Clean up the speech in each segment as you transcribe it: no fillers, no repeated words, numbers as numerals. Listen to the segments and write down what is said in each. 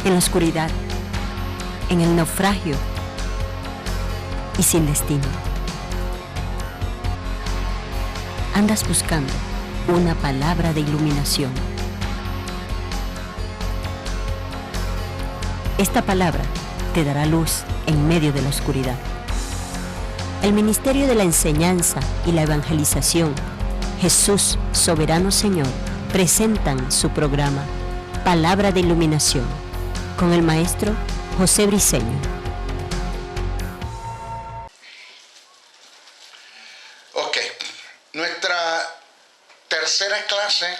en la oscuridad, en el naufragio y sin destino. Andas buscando una palabra de iluminación. Esta palabra te dará luz en medio de la oscuridad. El Ministerio de la Enseñanza y la Evangelización, Jesús Soberano Señor, presentan su programa Palabra de Iluminación con el maestro José Briceño. Ok, nuestra tercera clase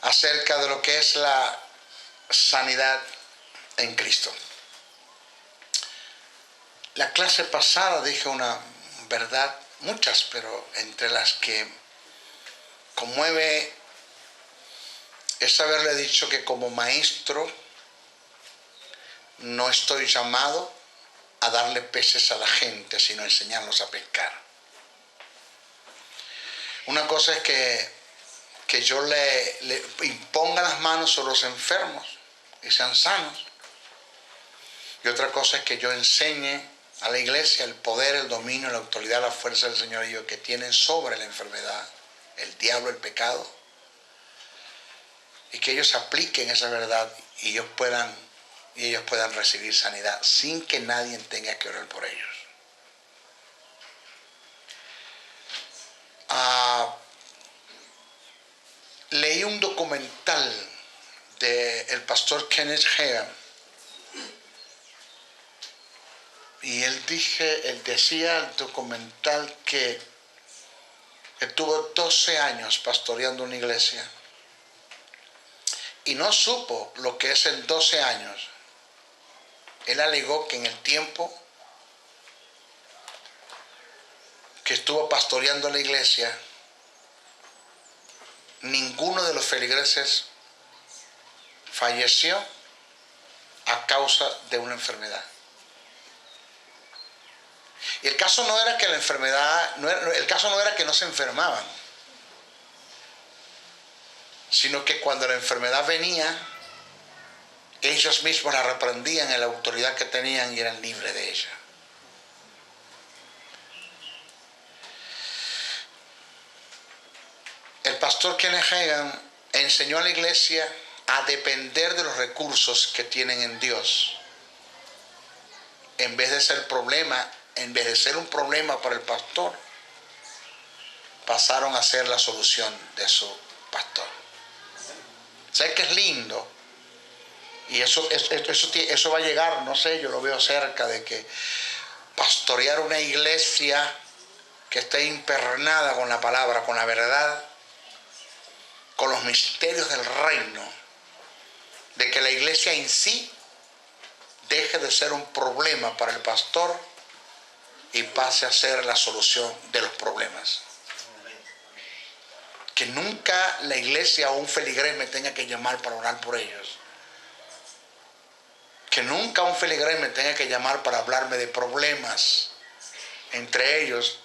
acerca de lo que es la sanidad en Cristo. La clase pasada dije una verdad, muchas, pero entre las que conmueve es haberle dicho que como maestro no estoy llamado a darle peces a la gente, sino a enseñarlos a pescar. Una cosa es que yo le imponga las manos sobre los enfermos y sean sanos. Y otra cosa es que yo enseñe a la iglesia el poder, el dominio, la autoridad, la fuerza del Señor y yo que tienen sobre la enfermedad, el diablo, el pecado, y que ellos apliquen esa verdad y ellos puedan recibir sanidad sin que nadie tenga que orar por ellos. Leí un documental del pastor Kenneth Hagin. Y él decía el documental que tuvo 12 años pastoreando una iglesia y no supo lo que es en 12 años. Él alegó que en el tiempo que estuvo pastoreando la iglesia, ninguno de los feligreses falleció a causa de una enfermedad. Y el caso no era que el caso no era que no se enfermaban, sino que cuando la enfermedad venía, ellos mismos la reprendían en la autoridad que tenían y eran libres de ella. El pastor Kenneth Hagin enseñó a la iglesia a depender de los recursos que tienen en Dios, en vez de ser un problema para el pastor, pasaron a ser la solución de su pastor. ¿Sabes qué es lindo? Y eso va a llegar, no sé, yo lo veo cerca de que pastorear una iglesia que esté impregnada con la palabra, con la verdad, con los misterios del reino, de que la iglesia en sí deje de ser un problema para el pastor y pase a ser la solución de los problemas. Que nunca la iglesia o un feligrés me tenga que llamar para orar por ellos. Que nunca un feligrés me tenga que llamar para hablarme de problemas entre ellos.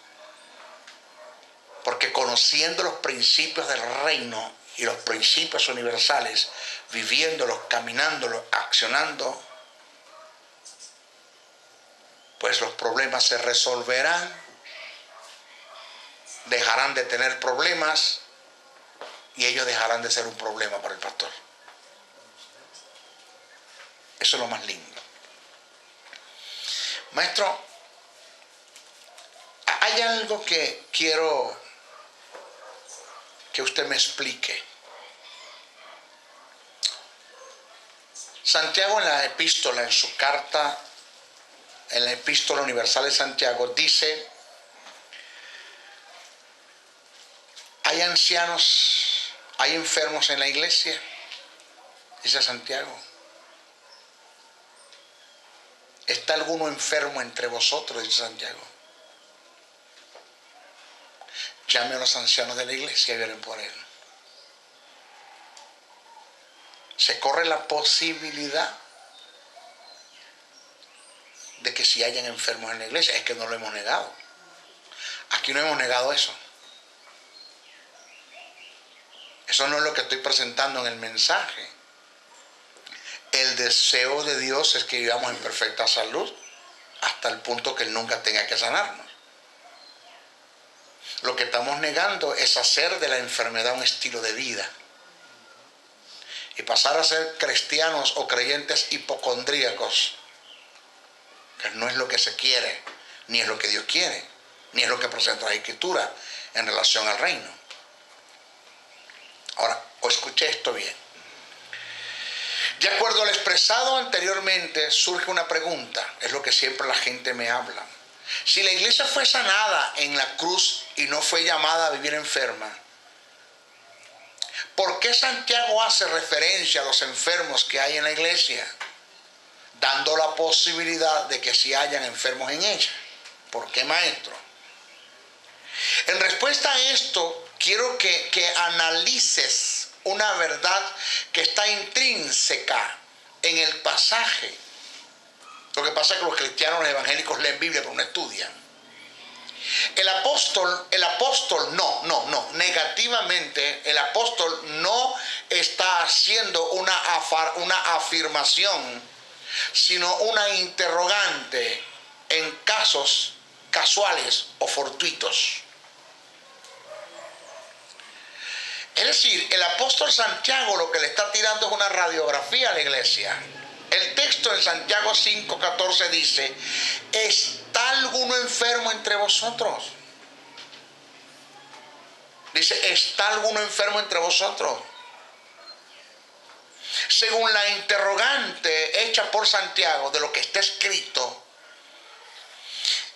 Porque conociendo los principios del reino y los principios universales, viviéndolos, caminándolos, accionando, pues los problemas se resolverán, dejarán de tener problemas y ellos dejarán de ser un problema para el pastor. Eso es lo más lindo. Maestro, hay algo que quiero que usted me explique. Santiago en la epístola, en su carta, en la epístola universal de Santiago, dice: hay ancianos, hay enfermos en la iglesia, dice Santiago. ¿Está alguno enfermo entre vosotros?, dice Santiago. Llame a los ancianos de la iglesia y oren por él. Se corre la posibilidad de que si hayan enfermos en la iglesia, es que no lo hemos negado. Aquí no hemos negado eso. Eso no es lo que estoy presentando en el mensaje. el deseo de Dios es que vivamos en perfecta salud hasta el punto que Él nunca tenga que sanarnos. Lo que estamos negando es hacer de la enfermedad un estilo de vida y pasar a ser cristianos o creyentes hipocondríacos, que no es lo que se quiere, ni es lo que Dios quiere, ni es lo que presenta la Escritura en relación al reino. Ahora, o escuché esto bien. De acuerdo al expresado anteriormente, surge una pregunta, es lo que siempre la gente me habla. Si la iglesia fue sanada en la cruz y no fue llamada a vivir enferma, ¿por qué Santiago hace referencia a los enfermos que hay en la iglesia, dando la posibilidad de que sí hayan enfermos en ella? ¿Por qué, maestro? En respuesta a esto, quiero que analices una verdad que está intrínseca en el pasaje. Lo que pasa es que los cristianos, los evangélicos leen Biblia pero no estudian. Negativamente, el apóstol no está haciendo una afirmación, sino una interrogante en casos casuales o fortuitos. Es decir, el apóstol Santiago lo que le está tirando es una radiografía a la iglesia. El texto en Santiago 5:14 dice: ¿está alguno enfermo entre vosotros? Dice, ¿está alguno enfermo entre vosotros? Según la interrogante hecha por Santiago de lo que está escrito,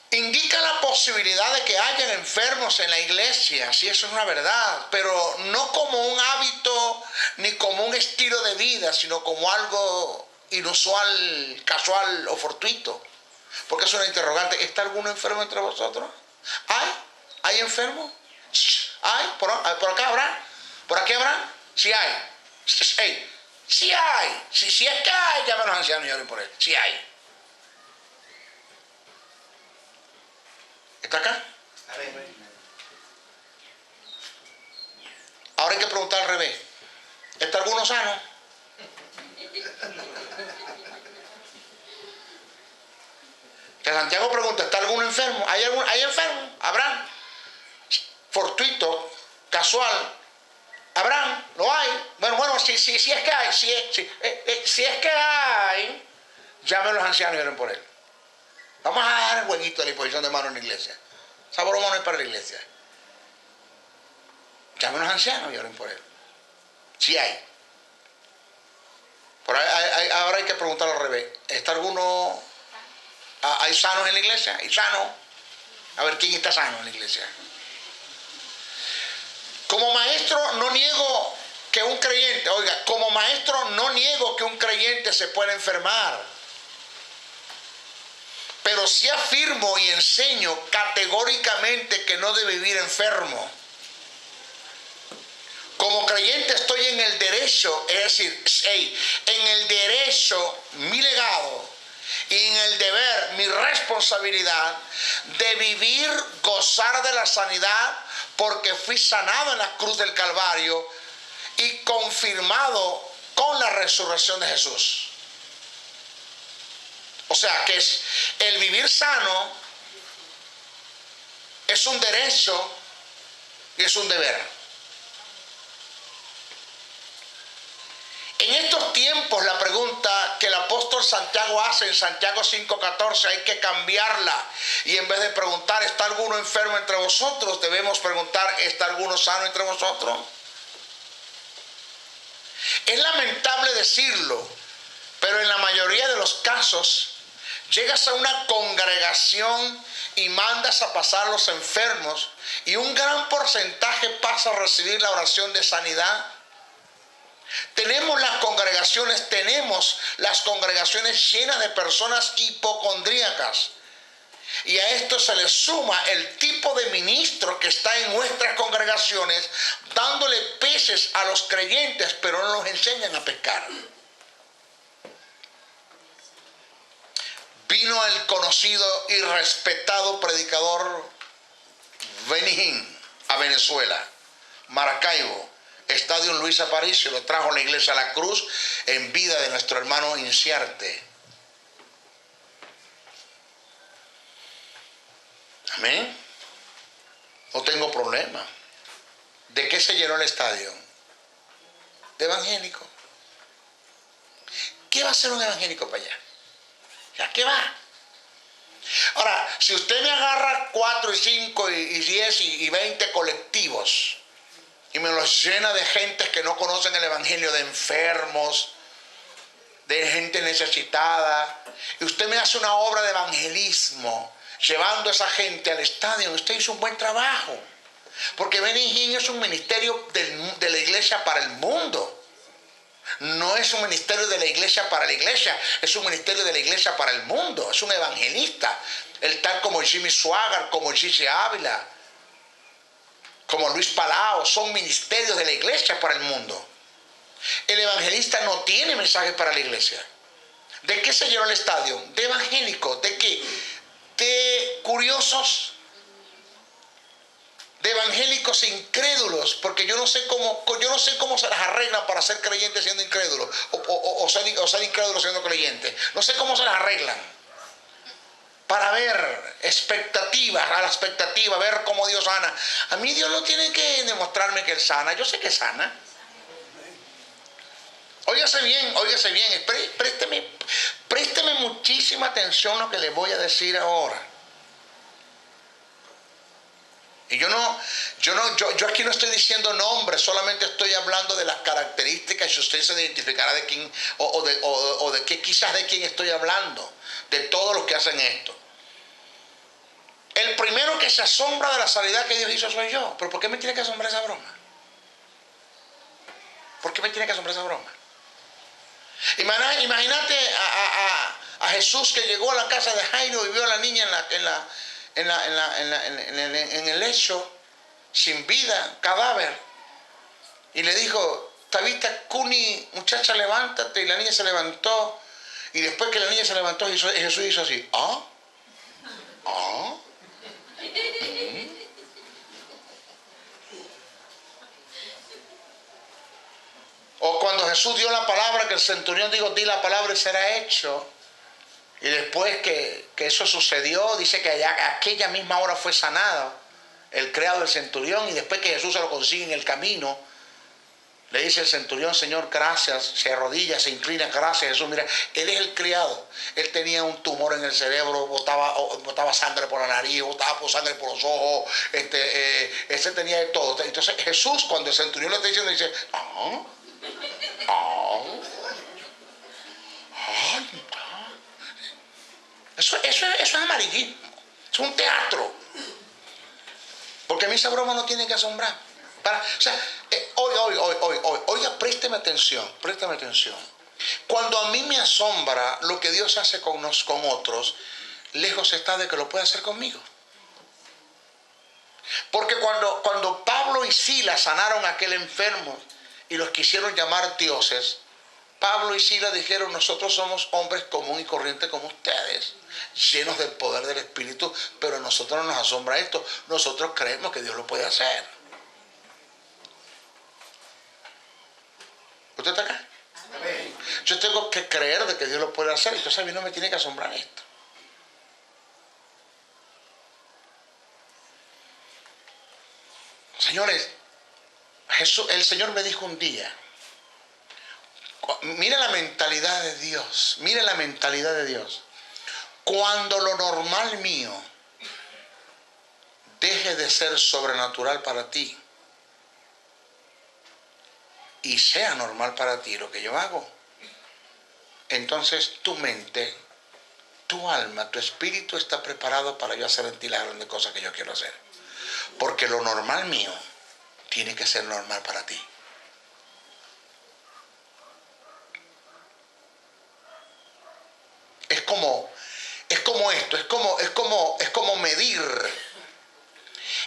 indica la posibilidad de que hayan enfermos en la iglesia, si eso es una verdad, pero no como un hábito ni como un estilo de vida, sino como algo inusual, casual o fortuito. Porque es una interrogante. ¿Está alguno enfermo entre vosotros? ¿Hay enfermos? ¿Hay? ¿Por acá habrá? ¿Por aquí habrá? Sí hay. Sí hay. Si es que hay, llamen a los ancianos y oren por él. Sí hay. ¿Está acá? Ahora hay que preguntar al revés. ¿Está alguno sano? Que Santiago pregunta, ¿está alguno enfermo? ¿Hay enfermo? ¿Habrán? Fortuito, casual. ¿Habrán? ¿Lo hay? Bueno, si es que hay, si es que hay, llamen a los ancianos y oren por él. Vamos a dar el jueguito de la imposición de manos en la iglesia. Esa broma no es para la iglesia. Llamen a los ancianos y oren por él. Sí hay. Ahora hay que preguntar al revés. ¿Está alguno? ¿Hay sanos en la iglesia? ¿Hay sanos? A ver, ¿quién está sano en la iglesia? Como maestro no niego que un creyente, como maestro no niego que un creyente se pueda enfermar. Pero sí afirmo y enseño categóricamente que no debe vivir enfermo. Como creyente estoy en el derecho, es decir, en el derecho, mi legado, y en el deber, mi responsabilidad de vivir, gozar de la sanidad, porque fui sanado en la cruz del Calvario y confirmado con la resurrección de Jesús. O sea, que es el vivir sano es un derecho y es un deber. En estos tiempos, la pregunta que el apóstol Santiago hace en Santiago 5:14 hay que cambiarla. Y en vez de preguntar, ¿está alguno enfermo entre vosotros?, debemos preguntar, ¿está alguno sano entre vosotros? Es lamentable decirlo, pero en la mayoría de los casos, llegas a una congregación y mandas a pasar a los enfermos y un gran porcentaje pasa a recibir la oración de sanidad. Tenemos las congregaciones llenas de personas hipocondríacas. Y a esto se le suma el tipo de ministro que está en nuestras congregaciones dándole peces a los creyentes, pero no los enseñan a pescar. Vino el conocido y respetado predicador Benny Hinn a Venezuela, Maracaibo, Estadio Luis Aparicio lo trajo la iglesia a la cruz en vida de nuestro hermano Inciarte. Amén. No tengo problema. ¿De qué se llenó el estadio? De evangélico. ¿Qué va a hacer un evangélico para allá? ¿A qué va? Ahora, si usted me agarra 4 y 5 y 10 y 20 colectivos y me los llena de gentes que no conocen el evangelio, de enfermos, de gente necesitada, y usted me hace una obra de evangelismo llevando a esa gente al estadio, usted hizo un buen trabajo. Porque Benny Hinn es un ministerio de la iglesia para el mundo. No es un ministerio de la iglesia para la iglesia, es un ministerio de la iglesia para el mundo. Es un evangelista. El tal como Jimmy Swaggart, como Gigi Ávila, como Luis Palao, son ministerios de la iglesia para el mundo. El evangelista no tiene mensaje para la iglesia. ¿De qué se llenó el estadio? De evangélicos. ¿De qué? De curiosos, de evangélicos incrédulos, porque yo no sé cómo se las arreglan para ser creyentes siendo incrédulos, o ser incrédulos siendo creyentes. No sé cómo se las arreglan. Para ver expectativas, a la expectativa, ver cómo Dios sana. A mí Dios no tiene que demostrarme que Él sana, yo sé que sana. Óigase bien, présteme muchísima atención a lo que le voy a decir ahora. Y yo aquí no estoy diciendo nombres, solamente estoy hablando de las características y usted se identificará de quién o de qué, quizás de quién estoy hablando, de todos los que hacen esto. El primero que se asombra de la sanidad que Dios hizo soy yo. ¿Pero por qué me tiene que asombrar esa broma? ¿Por qué me tiene que asombrar esa broma? Imagínate a Jesús que llegó a la casa de Jairo y vio a la niña en el lecho, sin vida, cadáver, y le dijo: Tabita Cuni, muchacha, levántate. Y la niña se levantó, y después que la niña se levantó, Jesús hizo así: O cuando Jesús dio la palabra, que el centurión dijo: di la palabra y será hecho. Y después que eso sucedió, dice que aquella misma hora fue sanado el criado del centurión. Y después que Jesús se lo consigue en el camino, le dice el centurión: Señor, gracias. Se arrodilla, se inclina: gracias, Jesús. Mira, él es el criado. Él tenía un tumor en el cerebro, botaba sangre por la nariz, botaba sangre por los ojos. Ese tenía de todo. Entonces Jesús, cuando el centurión le está diciendo, dice: Eso es amarillismo. Es un teatro. Porque a mí esa broma no tiene que asombrar. Oiga, présteme atención. Cuando a mí me asombra lo que Dios hace con otros, lejos está de que lo pueda hacer conmigo. Porque cuando Pablo y Silas sanaron a aquel enfermo y los quisieron llamar dioses, Pablo y Silas dijeron: nosotros somos hombres común y corriente como ustedes, llenos del poder del Espíritu, pero a nosotros no nos asombra esto. Nosotros creemos que Dios lo puede hacer. ¿Usted está acá? Amén. Yo tengo que creer de que Dios lo puede hacer, entonces a mí no me tiene que asombrar esto. Señores, el Señor me dijo un día: mire la mentalidad de Dios, Cuando lo normal mío deje de ser sobrenatural para ti y sea normal para ti lo que yo hago, entonces tu mente, tu alma, tu espíritu está preparado para yo hacer en ti las grandes cosas que yo quiero hacer. Porque lo normal mío tiene que ser normal para ti. Es como medir.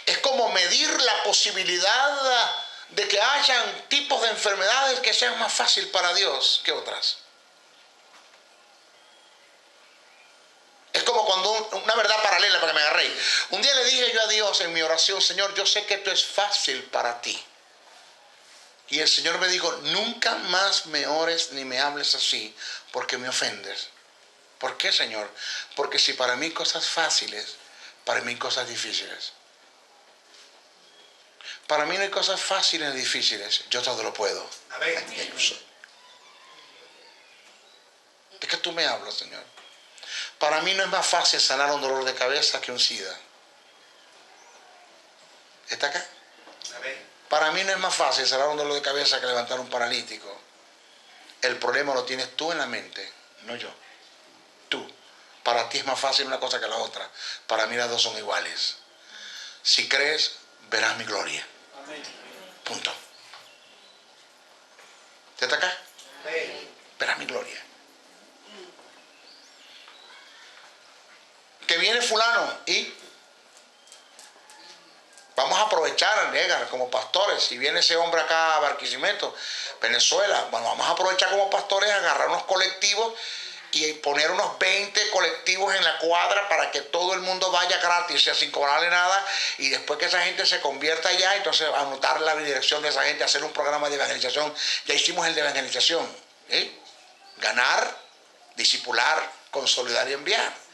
Es como medir la posibilidad de que hayan tipos de enfermedades que sean más fáciles para Dios que otras. Es como cuando una verdad paralela, para que me agarré. Un día le dije yo a Dios en mi oración: Señor, yo sé que esto es fácil para ti. Y el Señor me dijo, nunca más me ores ni me hables así, porque me ofendes. ¿Por qué, Señor? Porque si para mí cosas fáciles, para mí cosas difíciles. Para mí no hay cosas fáciles ni difíciles, yo todo lo puedo. Amén. ¿De qué tú me hablas, Señor? Para mí no es más fácil sanar un dolor de cabeza que un SIDA. ¿Está acá? Amén. Para mí no es más fácil sanar un dolor de cabeza que levantar un paralítico. El problema lo tienes tú en la mente, no yo. Tú. Para ti es más fácil una cosa que la otra. Para mí las dos son iguales. Si crees, verás mi gloria. Amén. Punto. ¿Está acá? Amén. Verás mi gloria. Que viene fulano y vamos a aprovechar, Negar, como pastores. Si viene ese hombre acá a Barquisimeto, Venezuela, bueno, vamos a aprovechar como pastores, agarrar unos colectivos y poner unos 20 colectivos en la cuadra para que todo el mundo vaya gratis, sea sin cobrarle nada, y después que esa gente se convierta allá, entonces anotar la dirección de esa gente, hacer un programa de evangelización. Ya hicimos el de evangelización. Ganar, discipular, consolidar y enviar.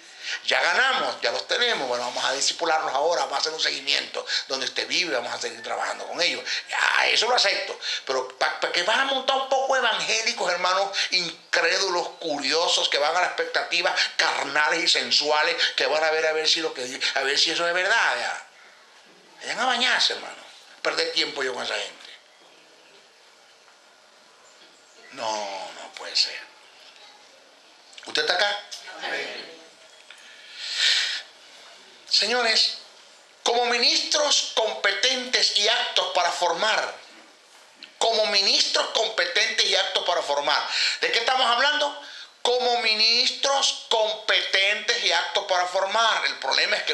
Ya ganamos, ya los tenemos, bueno, vamos a discipularlos ahora, vamos a hacer un seguimiento donde usted vive, vamos a seguir trabajando con ellos. Ya, eso lo acepto, pero para que van a montar un poco evangélicos, hermanos, incrédulos, curiosos, que van a la expectativa, carnales y sensuales, que van a ver si lo que a ver si eso es verdad. Ya. Vayan a bañarse, hermano. Perder tiempo yo con esa gente. No puede ser. ¿Usted está acá? Amén. Señores, como ministros competentes y aptos para formar, como ministros competentes y aptos para formar, ¿de qué estamos hablando? Como ministros competentes y aptos para formar. El problema es que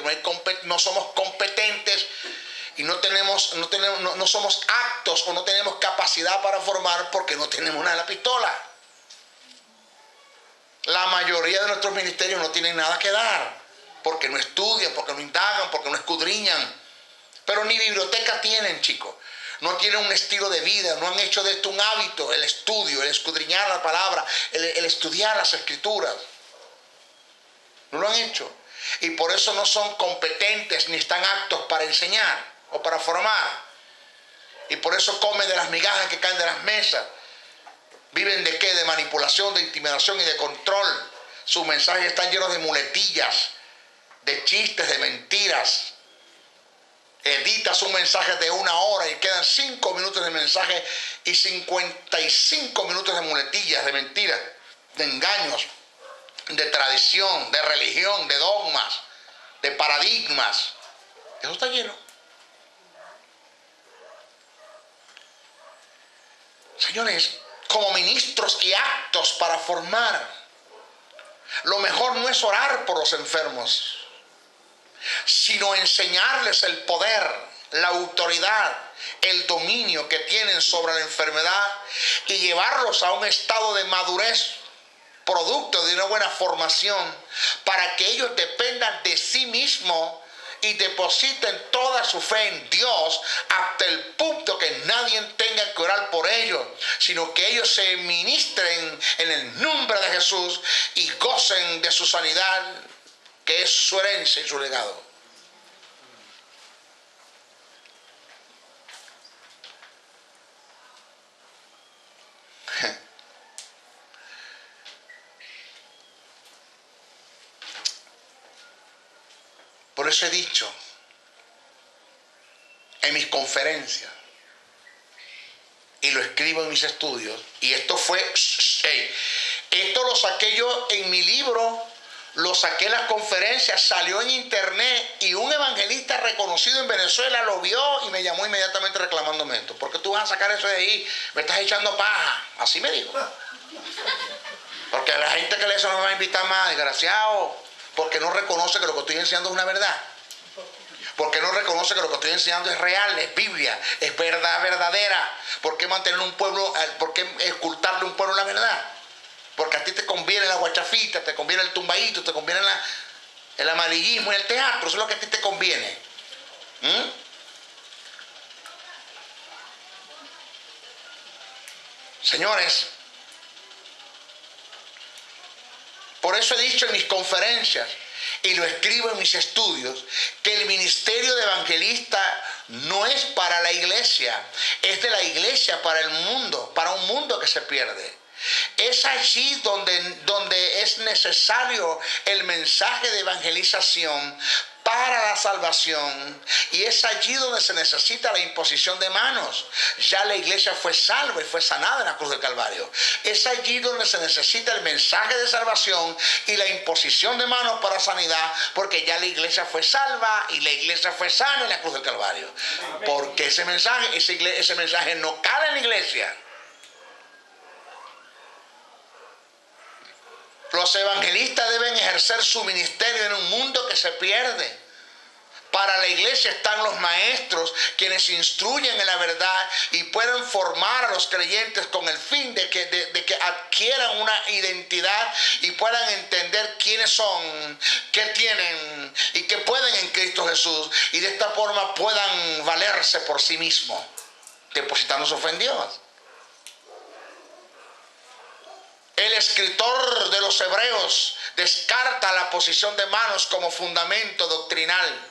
no somos competentes y no somos aptos o no tenemos capacidad para formar porque no tenemos nada en la pistola. La mayoría de nuestros ministerios no tienen nada que dar. Porque no estudian, porque no indagan, porque no escudriñan. Pero ni biblioteca tienen, chicos. No tienen un estilo de vida, no han hecho de esto un hábito, el estudio, el escudriñar la palabra, el estudiar las escrituras. No lo han hecho. Y por eso no son competentes ni están aptos para enseñar o para formar. Y por eso comen de las migajas que caen de las mesas. ¿Viven de qué? De manipulación, de intimidación y de control. Sus mensajes están llenos de muletillas, de chistes, de mentiras. Editas un mensaje de 1 hora y quedan 5 minutos de mensaje y 55 minutos de muletillas, de mentiras, de engaños, de tradición, de religión, de dogmas, de paradigmas. Eso está lleno. Señores, como ministros y aptos para formar, lo mejor no es orar por los enfermos, sino enseñarles el poder, la autoridad, el dominio que tienen sobre la enfermedad y llevarlos a un estado de madurez, producto de una buena formación, para que ellos dependan de sí mismos y depositen toda su fe en Dios hasta el punto que nadie tenga que orar por ellos, sino que ellos se ministren en el nombre de Jesús y gocen de su sanidad, que es su herencia y su legado. Por eso he dicho en mis conferencias y lo escribo en mis estudios, y esto lo saqué yo en mi libro, lo saqué en las conferencias, salió en internet y un evangelista reconocido en Venezuela lo vio y me llamó inmediatamente reclamándome esto. ¿Por qué tú vas a sacar eso de ahí? Me estás echando paja. Así me dijo. Porque la gente que lee eso no me va a invitar más, desgraciado. Porque no reconoce que lo que estoy enseñando es una verdad. Porque no reconoce que lo que estoy enseñando es real, es Biblia, es verdad verdadera. ¿Por qué mantener un pueblo, por qué ocultarle a un pueblo la verdad? Porque a ti te conviene la guachafita, te conviene el tumbadito, te conviene el amarillismo y el teatro. Eso es lo que a ti te conviene. Señores, por eso he dicho en mis conferencias y lo escribo en mis estudios, que el ministerio de evangelista no es para la iglesia, es de la iglesia para el mundo, para un mundo que se pierde. Es allí donde es necesario el mensaje de evangelización para la salvación, y es allí donde se necesita la imposición de manos. Ya la iglesia fue salva y fue sanada en la cruz del Calvario. Es allí donde se necesita el mensaje de salvación y la imposición de manos para sanidad, porque ya la iglesia fue salva y la iglesia fue sana en la cruz del Calvario. Porque ese mensaje no cabe en la iglesia. Los evangelistas deben ejercer su ministerio en un mundo que se pierde. Para la iglesia están los maestros, quienes instruyen en la verdad y pueden formar a los creyentes con el fin de que adquieran una identidad y puedan entender quiénes son, qué tienen y qué pueden en Cristo Jesús, y de esta forma puedan valerse por sí mismos, depositando su fe en Dios. El escritor de los Hebreos descarta la posición de manos como fundamento doctrinal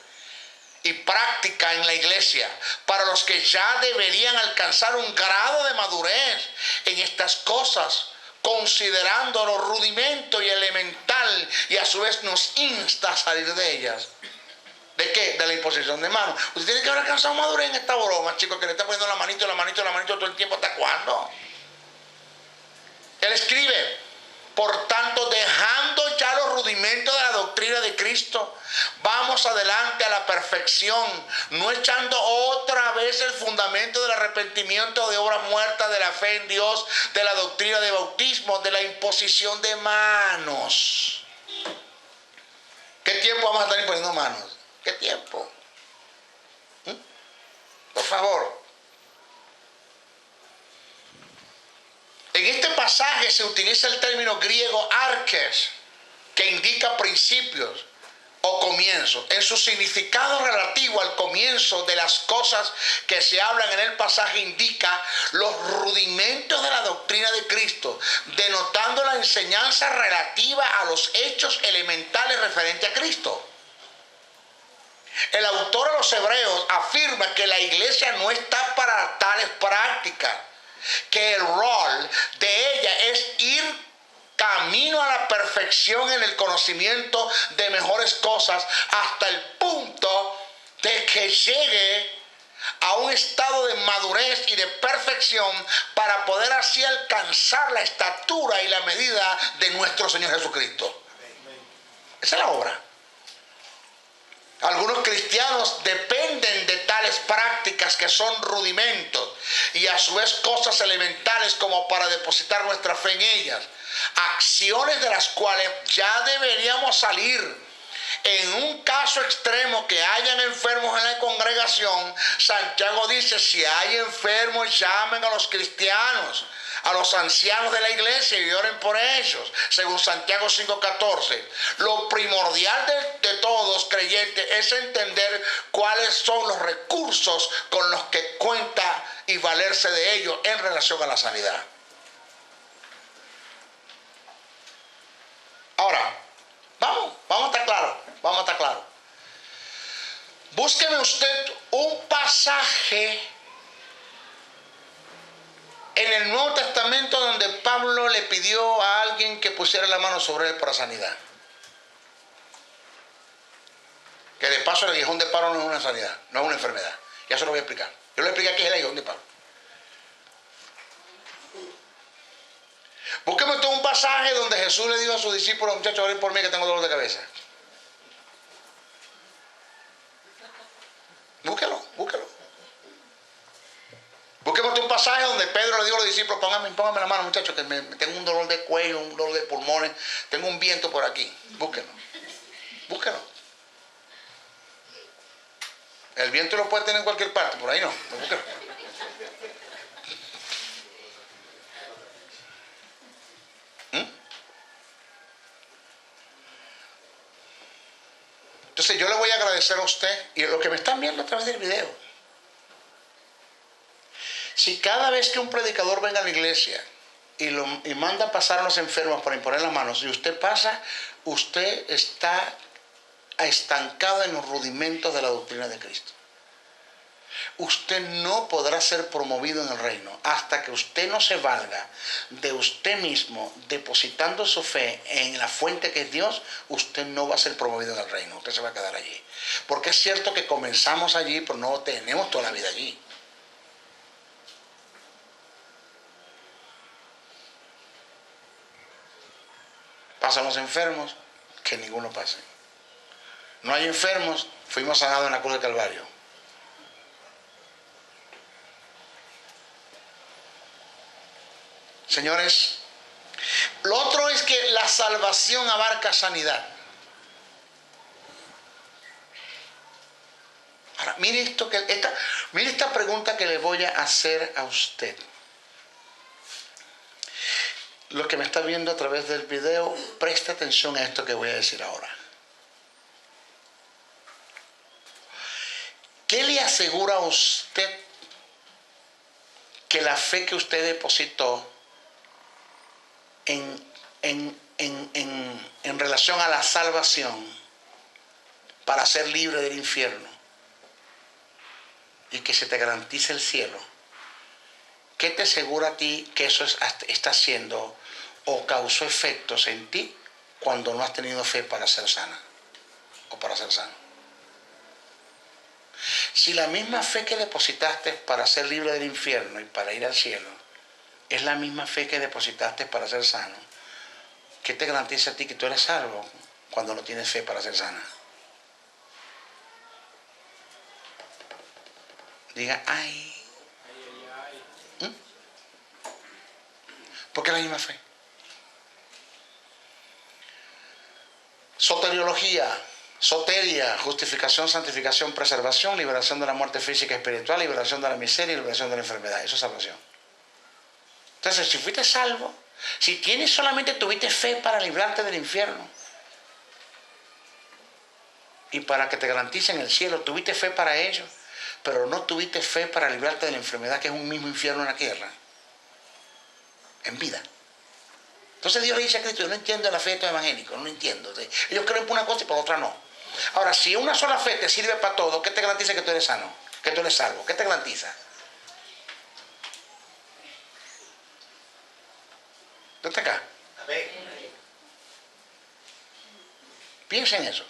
y práctica en la iglesia para los que ya deberían alcanzar un grado de madurez en estas cosas, considerando lo rudimento y elemental, y a su vez nos insta a salir de ellas. ¿De qué? De la imposición de manos. Usted tiene que haber alcanzado madurez en esta broma, chicos, que le está poniendo la manito todo el tiempo. ¿Hasta cuándo? Él escribe: por tanto, dejando ya los rudimentos de la doctrina de Cristo, vamos adelante a la perfección, no echando otra vez el fundamento del arrepentimiento de obras muertas, de la fe en Dios, de la doctrina de bautismo, de la imposición de manos. ¿Qué tiempo vamos a estar imponiendo manos? ¿Qué tiempo? Por favor. En este pasaje se utiliza el término griego arches, que indica principios o comienzos. En su significado relativo al comienzo de las cosas que se hablan en el pasaje, indica los rudimentos de la doctrina de Cristo, denotando la enseñanza relativa a los hechos elementales referentes a Cristo. El autor de los Hebreos afirma que la iglesia no está para tales prácticas, que el rol de ella es ir camino a la perfección en el conocimiento de mejores cosas, hasta el punto de que llegue a un estado de madurez y de perfección para poder así alcanzar la estatura y la medida de nuestro Señor Jesucristo. Esa es la obra. Algunos cristianos dependen de tales prácticas que son rudimentos y a su vez cosas elementales como para depositar nuestra fe en ellas. Acciones de las cuales ya deberíamos salir. En un caso extremo que hayan enfermos en la congregación, Santiago dice: si hay enfermos, llamen a los cristianos, a los ancianos de la iglesia, y oren por ellos, según Santiago 5:14. Lo primordial de todos creyentes es entender cuáles son los recursos con los que cuenta y valerse de ellos en relación a la sanidad. Ahora, vamos a estar claros. Búsqueme usted un pasaje en el Nuevo Testamento donde Pablo le pidió a alguien que pusiera la mano sobre él para sanidad. Que de paso el aguijón de Pablo no es una sanidad, no es una enfermedad. Ya se lo voy a explicar. Yo le expliqué qué es el aguijón de Pablo. Búsqueme usted un pasaje donde Jesús le dijo a sus discípulos: muchachos, oren por mí que tengo dolor de cabeza. Búsquelo. Búsqueme usted un pasaje donde Pedro le dijo a los discípulos: pónganme la mano, muchachos, que tengo un dolor de cuello, un dolor de pulmones, tengo un viento por aquí. Búsquenlo. El viento lo puede tener en cualquier parte, por ahí no. Búsquelo. Entonces yo le voy a agradecer a usted y a los que me están viendo a través del video. Si cada vez que un predicador venga a la iglesia y manda a pasar a los enfermos para imponer las manos, y usted pasa, usted está estancado en los rudimentos de la doctrina de Cristo. Usted no podrá ser promovido en el reino hasta que usted no se valga de usted mismo, depositando su fe en la fuente que es Dios. Usted no va a ser promovido en el reino, usted se va a quedar allí. Porque es cierto que comenzamos allí, pero no tenemos toda la vida allí. Pasan los enfermos, que ninguno pase. No hay enfermos, fuimos sanados en la cruz del Calvario. Señores, lo otro es que la salvación abarca sanidad. Ahora, mire esta pregunta que le voy a hacer a usted. Los que me están viendo a través del video, preste atención a esto que voy a decir ahora. ¿Qué le asegura a usted que la fe que usted depositó en relación a la salvación para ser libre del infierno y que se te garantice el cielo? ¿Qué te asegura a ti que eso está haciendo o causó efectos en ti cuando no has tenido fe para ser sana o para ser sano? Si la misma fe que depositaste para ser libre del infierno y para ir al cielo es la misma fe que depositaste para ser sano, ¿qué te garantiza a ti que tú eres salvo cuando no tienes fe para ser sana? Diga, ay. Porque es la misma fe. Soteriología, soteria, justificación, santificación, preservación, liberación de la muerte física y espiritual, liberación de la miseria y liberación de la enfermedad. Eso es salvación. Entonces, si fuiste salvo, si tuviste fe para librarte del infierno y para que te garanticen el cielo, tuviste fe para ello, pero no tuviste fe para librarte de la enfermedad, que es un mismo infierno en la tierra, en vida. Entonces Dios le dice a Cristo, yo no entiendo la fe de estos evangélicos, no lo entiendo. Ellos creen por una cosa y por otra no. Ahora, si una sola fe te sirve para todo, ¿qué te garantiza que tú eres sano? Que tú eres salvo. ¿Qué te garantiza? ¿Dónde está acá? Piensa en eso.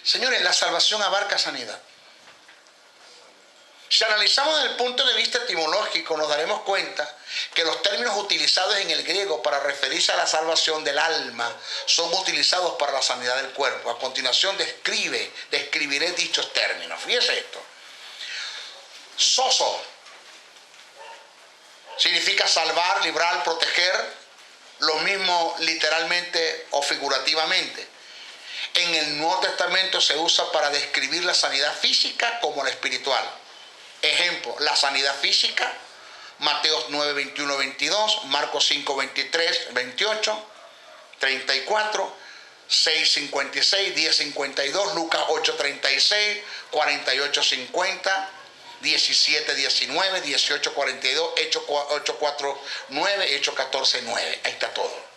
Señores, la salvación abarca sanidad. Si analizamos desde el punto de vista etimológico, nos daremos cuenta que los términos utilizados en el griego para referirse a la salvación del alma son utilizados para la sanidad del cuerpo. A continuación describiré dichos términos. Fíjese esto. Sozo significa salvar, librar, proteger, lo mismo literalmente o figurativamente. En el Nuevo Testamento se usa para describir la sanidad física como la espiritual. Ejemplo, la sanidad física, Mateos 9, 21, 22, Marcos 5, 23, 28, 34, 6, 56, 10, 52, Lucas 8, 36, 48, 50, 17, 19, 18, 42, Hechos 8, 4, 9, Hechos 14, 9. Ahí está todo.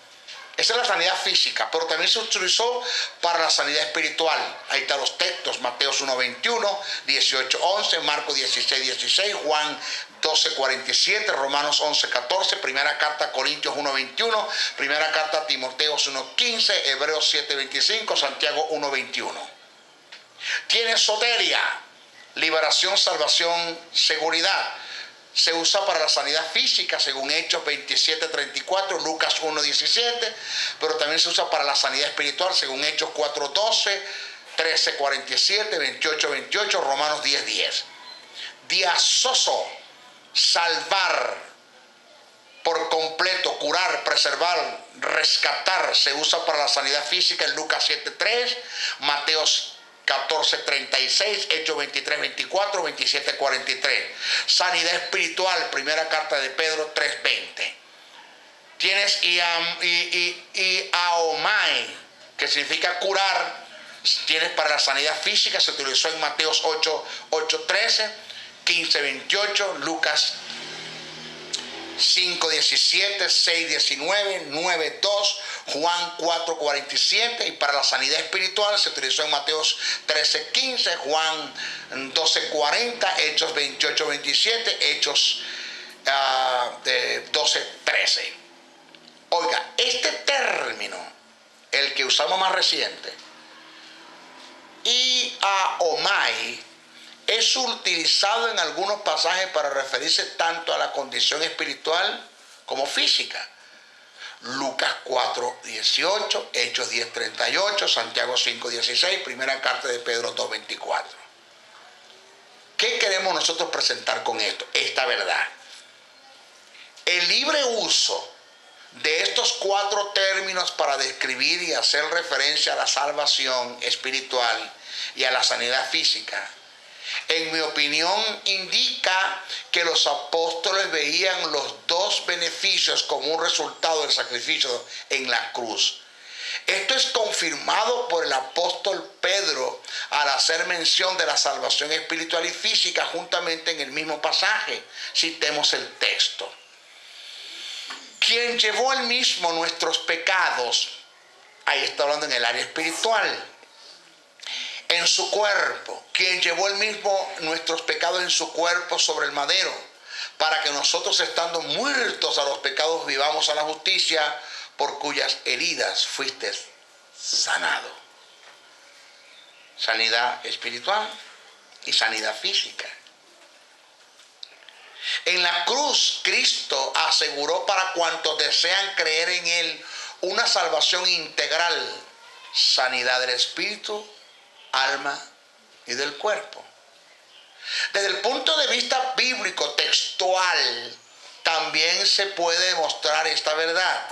Esa es la sanidad física, pero también se utilizó para la sanidad espiritual. Ahí están los textos, Mateos 1, 21, 18, 11, Marcos 16, 16, Juan 12, 47, Romanos 11, 14, primera carta a Corintios 1, 21, primera carta a Timoteos 1, 15, Hebreos 7, 25, Santiago 1, 21. Tiene soteria, liberación, salvación, seguridad. Se usa para la sanidad física, según Hechos 27, 34, Lucas 1, 17, pero también se usa para la sanidad espiritual, según Hechos 4, 12, 13, 47, 28, 28, Romanos 10, 10. Diazoso, salvar por completo, curar, preservar, rescatar, se usa para la sanidad física en Lucas 7, 3, Mateos 14, 36, Hechos 23, 24, 27, 43. Sanidad espiritual, primera carta de Pedro 3, 20. Tienes aomai, que significa curar, Tienes para la sanidad física, se utilizó en Mateos 8:13, 15:28, Lucas 5:17, 6:19, 9:2, Juan 4:47, y para la sanidad espiritual se utilizó en Mateos 13:15, Juan 12:40, Hechos 28:27, Hechos 12:13. Oiga, este término, el que usamos más reciente, iaomai, es utilizado en algunos pasajes para referirse tanto a la condición espiritual como física. Lucas 4:18, Hechos 10:38, Santiago 5:16, primera carta de Pedro 2:24. ¿Qué queremos nosotros presentar con esto? Esta verdad. El libre uso de estos 4 términos para describir y hacer referencia a la salvación espiritual y a la sanidad física, en mi opinión, indica que los apóstoles veían los 2 beneficios como un resultado del sacrificio en la cruz. Esto es confirmado por el apóstol Pedro al hacer mención de la salvación espiritual y física juntamente en el mismo pasaje. Citemos el texto. Quien llevó él mismo nuestros pecados, ahí está hablando en el área espiritual, en su cuerpo, quien llevó él mismo nuestros pecados en su cuerpo sobre el madero, para que nosotros, estando muertos a los pecados, vivamos a la justicia, por cuyas heridas fuiste sanado. Sanidad espiritual y sanidad física. En la cruz, Cristo aseguró para cuantos desean creer en Él una salvación integral, sanidad del espíritu, alma y del cuerpo. Desde el punto de vista bíblico textual, también se puede demostrar esta verdad.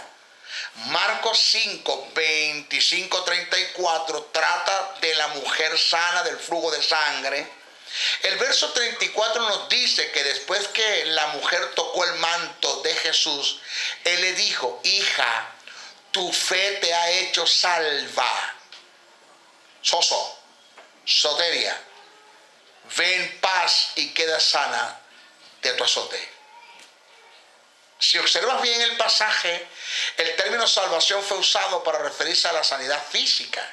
Marcos 5, 25, 34 trata de la mujer sana del flujo de sangre. El verso 34 nos dice que después que la mujer tocó el manto de Jesús, Él le dijo: hija, tu fe te ha hecho salva. Soteria, ve en paz y queda sana de tu azote. Si observas bien el pasaje, el término salvación fue usado para referirse a la sanidad física.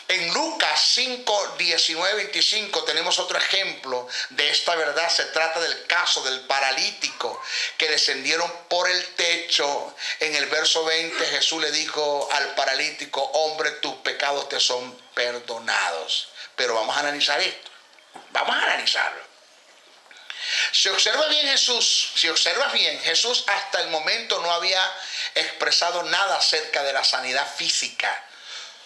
En Lucas 5, 19, 25 tenemos otro ejemplo de esta verdad. Se trata del caso del paralítico que descendieron por el techo. En el verso 20 Jesús le dijo al paralítico: hombre, tus pecados te son perdonados. Pero vamos a analizar esto. Vamos a analizarlo. Si observas bien, Jesús hasta el momento no había expresado nada acerca de la sanidad física.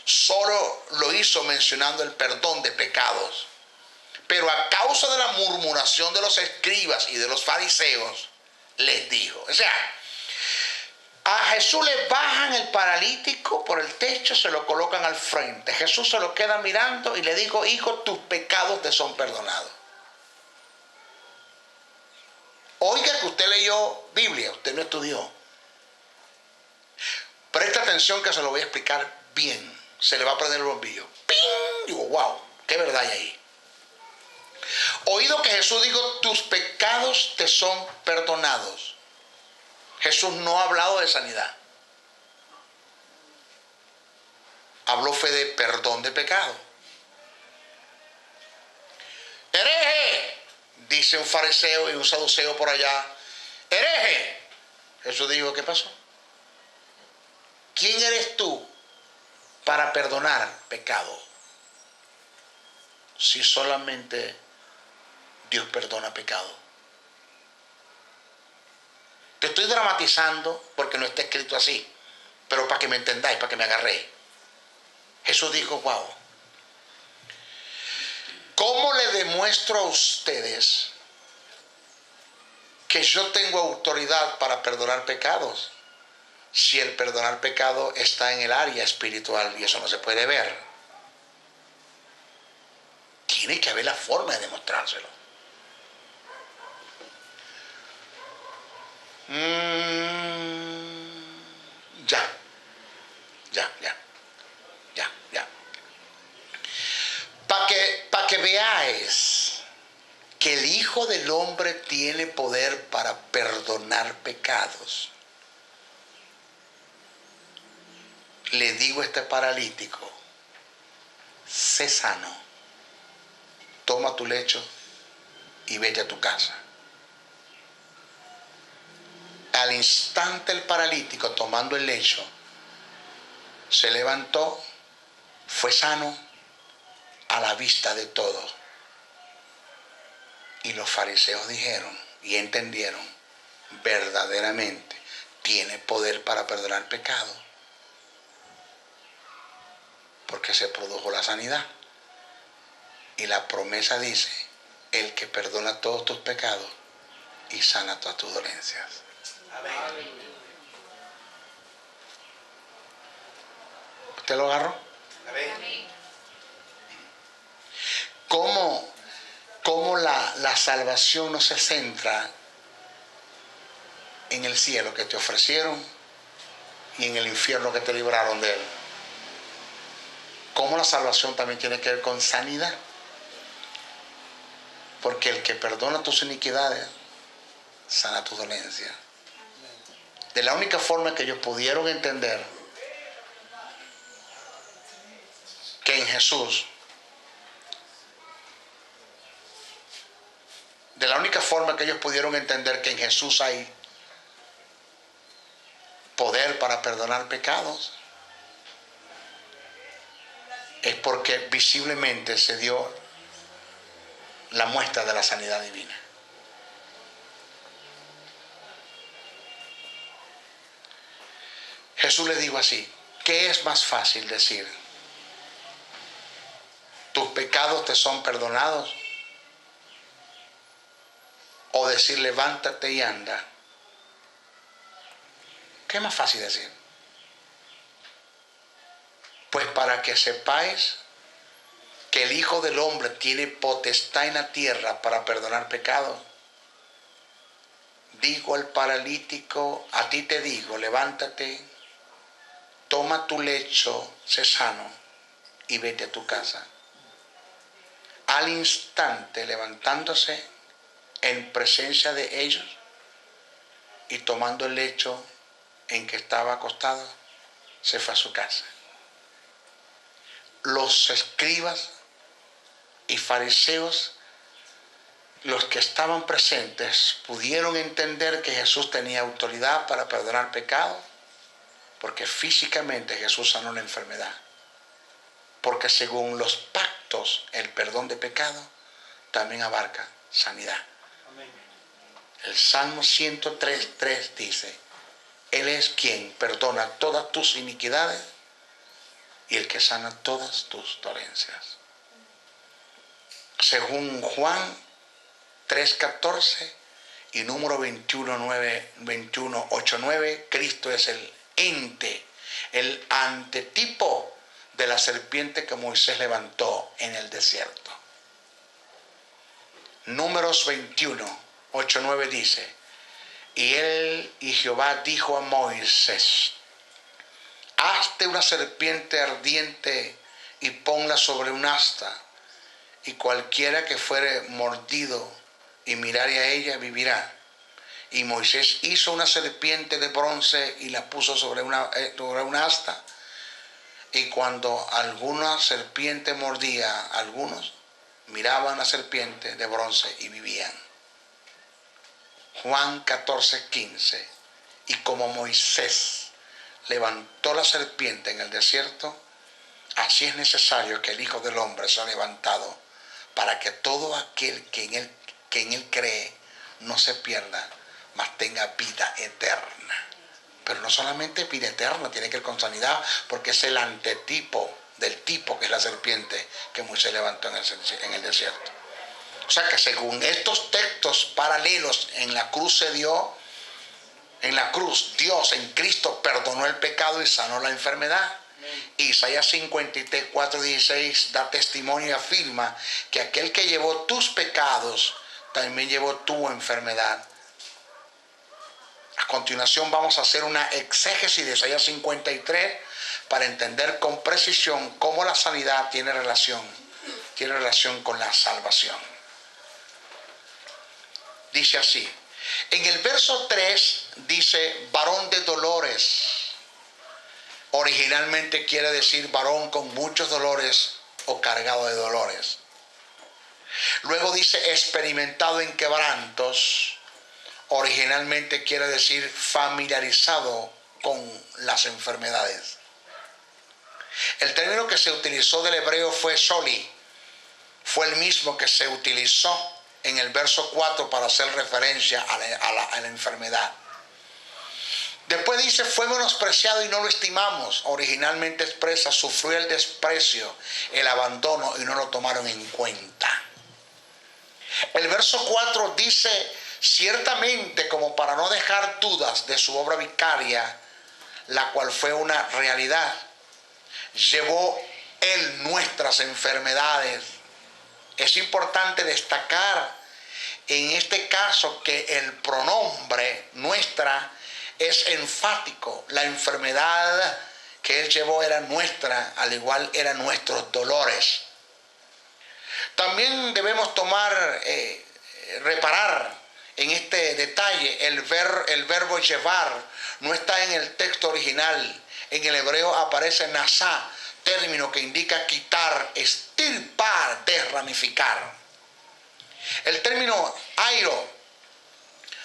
Solo lo hizo mencionando el perdón de pecados. Pero a causa de la murmuración de los escribas y de los fariseos, les dijo. O sea, a Jesús le bajan el paralítico por el techo, se lo colocan al frente. Jesús se lo queda mirando y le dijo: hijo, tus pecados te son perdonados. Oiga que usted leyó Biblia, usted no estudió. Presta atención que se lo voy a explicar bien. Se le va a prender el bombillo. ¡Ping! Digo, wow, qué verdad hay ahí. Oído que Jesús dijo: tus pecados te son perdonados. Jesús no ha hablado de sanidad. Habló fe de perdón de pecado. ¡Hereje!, dice un fariseo y un saduceo por allá. ¡Hereje! Jesús dijo: ¿qué pasó? ¿Quién eres tú para perdonar pecado? Si solamente Dios perdona pecado. Te estoy dramatizando porque no está escrito así, pero para que me entendáis, para que me agarréis. Jesús dijo: wow, ¿cómo le demuestro a ustedes que yo tengo autoridad para perdonar pecados si el perdonar pecado está en el área espiritual y eso no se puede ver? Tiene que haber la forma de demostrárselo. Hijo del Hombre tiene poder para perdonar pecados. Le digo a este paralítico, sé sano, toma tu lecho y vete a tu casa. Al instante el paralítico, tomando el lecho, se levantó, fue sano a la vista de todos. Y los fariseos dijeron y entendieron, verdaderamente tiene poder para perdonar pecado, porque se produjo la sanidad. Y la promesa dice, el que perdona todos tus pecados y sana todas tus dolencias. Amén. ¿Usted lo agarró? Amén. ¿Cómo la salvación no se centra en el cielo que te ofrecieron y en el infierno que te libraron de él? ¿Cómo la salvación también tiene que ver con sanidad? Porque el que perdona tus iniquidades, sana tus dolencias. De la única forma que ellos pudieron entender que en Jesús, de la única forma que ellos pudieron entender que en Jesús hay poder para perdonar pecados, es porque visiblemente se dio la muestra de la sanidad divina. Jesús les dijo así, ¿qué es más fácil decir? ¿Tus pecados te son perdonados? O decir, levántate y anda. ¿Qué es más fácil decir? Pues para que sepáis que el Hijo del Hombre tiene potestad en la tierra para perdonar pecados. Digo al paralítico, a ti te digo, levántate, toma tu lecho, sé sano y vete a tu casa. Al instante, levantándose en presencia de ellos y tomando el lecho en que estaba acostado, se fue a su casa. Los escribas y fariseos, los que estaban presentes, pudieron entender que Jesús tenía autoridad para perdonar pecados, porque físicamente Jesús sanó la enfermedad. Porque según los pactos, el perdón de pecado también abarca sanidad. Amén. El Salmo 103:3 dice, Él es quien perdona todas tus iniquidades y el que sana todas tus dolencias. Según Juan 3:14 y número 21:8:9, Cristo es el ente, el antetipo de la serpiente que Moisés levantó en el desierto. Números 21:8-9 dice, y él y Jehová dijo a Moisés, hazte una serpiente ardiente y ponla sobre un asta, y cualquiera que fuere mordido y mirare a ella vivirá. Y Moisés hizo una serpiente de bronce y la puso sobre una asta, y cuando alguna serpiente mordía a algunos, miraban la serpiente de bronce y vivían. Juan 14:15, y como Moisés levantó la serpiente en el desierto, así es necesario que el Hijo del Hombre sea levantado, para que todo aquel que en él cree no se pierda, mas tenga vida eterna. Pero no solamente vida eterna, tiene que ir con sanidad, porque es el antetipo del tipo que es la serpiente que Moisés levantó en el desierto. O sea que según estos textos paralelos, en la cruz Dios en Cristo perdonó el pecado y sanó la enfermedad. Isaías 53:4-16 da testimonio y afirma que aquel que llevó tus pecados también llevó tu enfermedad. A continuación vamos a hacer una exégesis de Isaías 53 para entender con precisión cómo la sanidad tiene relación con la salvación. dice así. En el verso 3 dice varón de dolores. Originalmente quiere decir varón con muchos dolores o cargado de dolores. Luego dice experimentado en quebrantos. Originalmente quiere decir familiarizado con las enfermedades. El término que se utilizó del hebreo fue soli. Fue el mismo que se utilizó en el verso 4 para hacer referencia a la enfermedad. Después dice, fue menospreciado y no lo estimamos. Originalmente expresa, sufrió el desprecio, el abandono y no lo tomaron en cuenta. El verso 4 dice, ciertamente como para no dejar dudas de su obra vicaria, la cual fue una realidad, llevó él nuestras enfermedades. Es importante destacar en este caso que el pronombre nuestra es enfático. La enfermedad que él llevó era nuestra, al igual eran nuestros dolores. También debemos reparar en este detalle. El verbo llevar no está en el texto original. En el hebreo aparece nasá, término que indica quitar, extirpar, desramificar. El término airo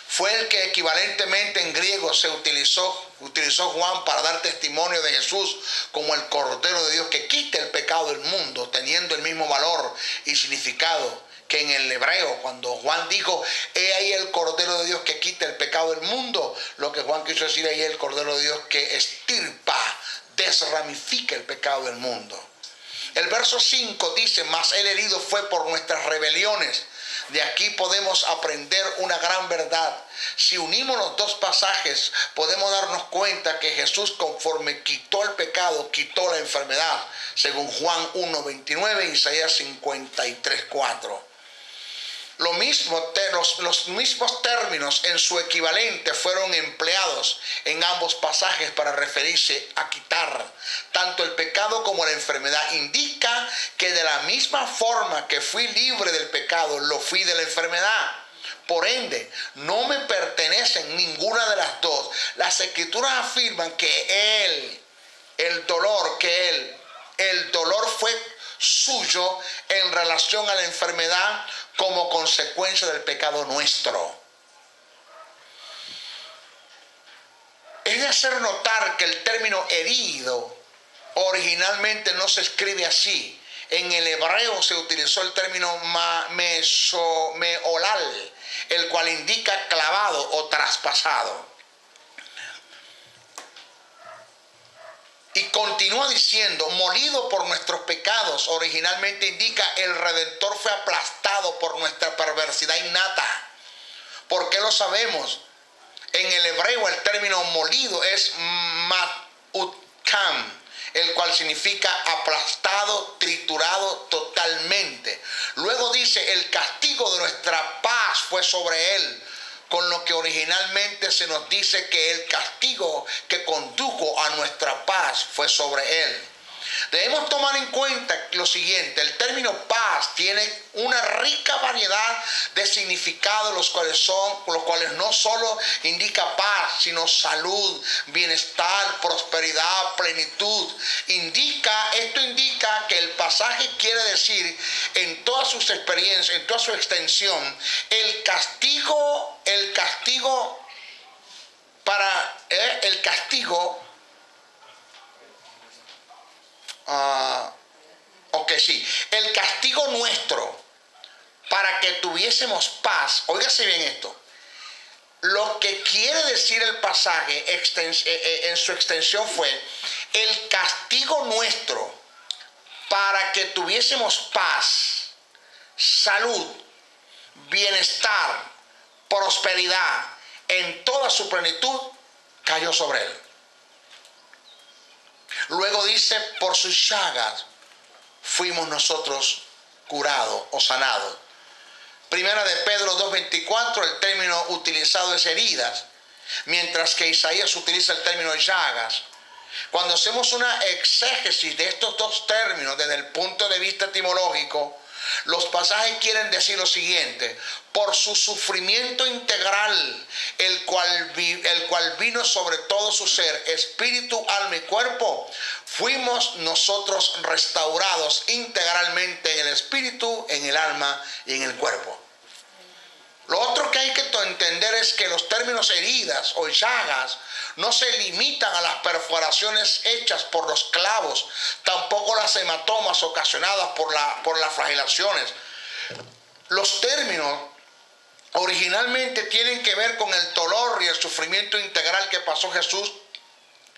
fue el que equivalentemente en griego se utilizó Juan para dar testimonio de Jesús como el Cordero de Dios que quita el pecado del mundo, teniendo el mismo valor y significado que en el hebreo. Cuando Juan dijo, he ahí el Cordero de Dios que quita el pecado del mundo, lo que Juan quiso decir, ahí el Cordero de Dios que extirpa, desramifica el pecado del mundo. El verso 5 dice, mas el herido fue por nuestras rebeliones. De aquí podemos aprender una gran verdad. Si unimos los dos pasajes, podemos darnos cuenta que Jesús, conforme quitó el pecado, quitó la enfermedad, según Juan 1:29 y Isaías 53:4. Los mismos términos en su equivalente fueron empleados en ambos pasajes para referirse a quitar tanto el pecado como la enfermedad. Indica que de la misma forma que fui libre del pecado, lo fui de la enfermedad. Por ende, no me pertenecen ninguna de las dos. Las escrituras afirman que el dolor fue suyo en relación a la enfermedad como consecuencia del pecado nuestro. Es de hacer notar que el término herido originalmente no se escribe así. En el hebreo se utilizó el término meolal, el cual indica clavado o traspasado. Y continúa diciendo, molido por nuestros pecados, originalmente indica el Redentor fue aplastado por nuestra perversidad innata. ¿Por qué lo sabemos? En el hebreo el término molido es matkam, el cual significa aplastado, triturado totalmente. Luego dice, el castigo de nuestra paz fue sobre él, con lo que originalmente se nos dice que el castigo que condujo a nuestra paz fue sobre él. Debemos tomar en cuenta lo siguiente, el término paz tiene una rica variedad de significados, los cuales no solo indica paz, sino salud, bienestar, prosperidad, plenitud. Esto indica que el pasaje quiere decir en todas sus experiencias, en toda su extensión, el castigo el castigo nuestro para que tuviésemos paz. Óigase bien esto. Lo que quiere decir el pasaje en su extensión fue el castigo nuestro para que tuviésemos paz, salud, bienestar, prosperidad en toda su plenitud cayó sobre él. Luego dice, por sus llagas fuimos nosotros curados o sanados. Primera de Pedro 2:24, el término utilizado es heridas, mientras que Isaías utiliza el término llagas. Cuando hacemos una exégesis de estos dos términos desde el punto de vista etimológico, Los pasajes quieren decir lo siguiente: por su sufrimiento integral, el cual vino sobre todo su ser, espíritu, alma y cuerpo, fuimos nosotros restaurados integralmente en el espíritu, en el alma y en el cuerpo. Lo otro que hay que entender es que los términos heridas o llagas no se limitan a las perforaciones hechas por los clavos, tampoco las hematomas ocasionadas por las flagelaciones. Los términos originalmente tienen que ver con el dolor y el sufrimiento integral que pasó Jesús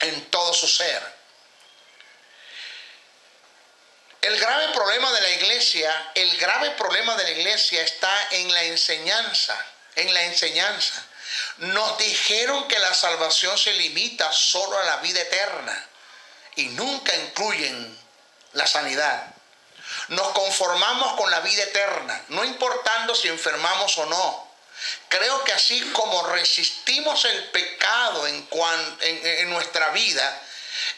en todo su ser. El grave problema de la iglesia está en la enseñanza. Nos dijeron que la salvación se limita solo a la vida eterna y nunca incluyen la sanidad. Nos conformamos con la vida eterna, no importando si enfermamos o no. Creo que así como resistimos el pecado en nuestra vida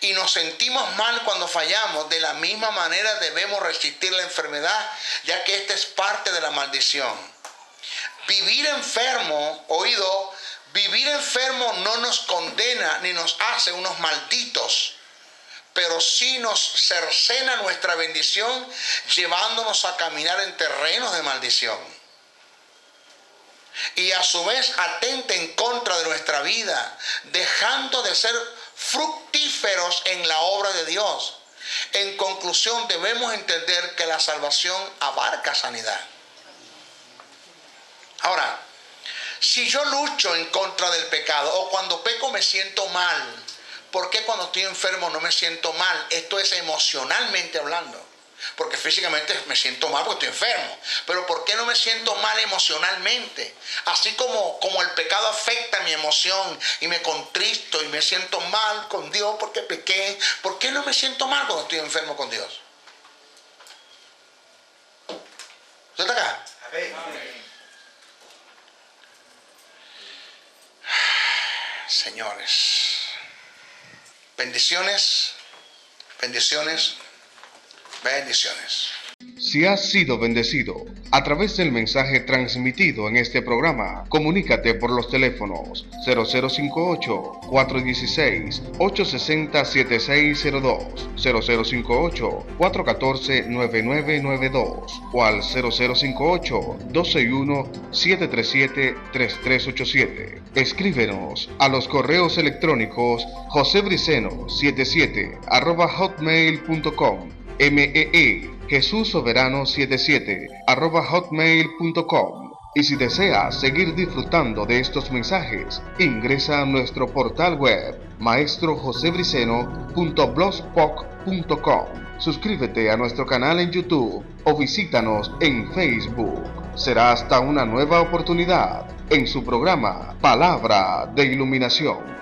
y nos sentimos mal cuando fallamos, de la misma manera debemos resistir la enfermedad, ya que esta es parte de la maldición. Vivir enfermo no nos condena ni nos hace unos malditos, pero sí nos cercena nuestra bendición, llevándonos a caminar en terrenos de maldición. Y a su vez atenta en contra de nuestra vida, dejando de ser fructíferos en la obra de Dios. En conclusión, debemos entender que la salvación abarca sanidad. Ahora, si yo lucho en contra del pecado o cuando peco me siento mal, ¿por qué cuando estoy enfermo no me siento mal? Esto es emocionalmente hablando. Porque físicamente me siento mal porque estoy enfermo. Pero ¿por qué no me siento mal emocionalmente? Así como el pecado afecta mi emoción y me contristo y me siento mal con Dios porque pequé, ¿por qué no me siento mal cuando estoy enfermo con Dios? ¿Usted está acá? Amén. Señores, bendiciones, bendiciones, bendiciones. Si has sido bendecido a través del mensaje transmitido en este programa, comunícate por los teléfonos 0058-416-860-7602, 0058-414-9992 o al 0058-261-737-3387. Escríbenos a los correos electrónicos josebriceno77@hotmail.com, meejesussoberano77@hotmail.com. Y si deseas seguir disfrutando de estos mensajes, ingresa a nuestro portal web maestrojosebriceno.blogspot.com. Suscríbete a nuestro canal en YouTube o visítanos en Facebook. Será hasta una nueva oportunidad en su programa Palabra de Iluminación.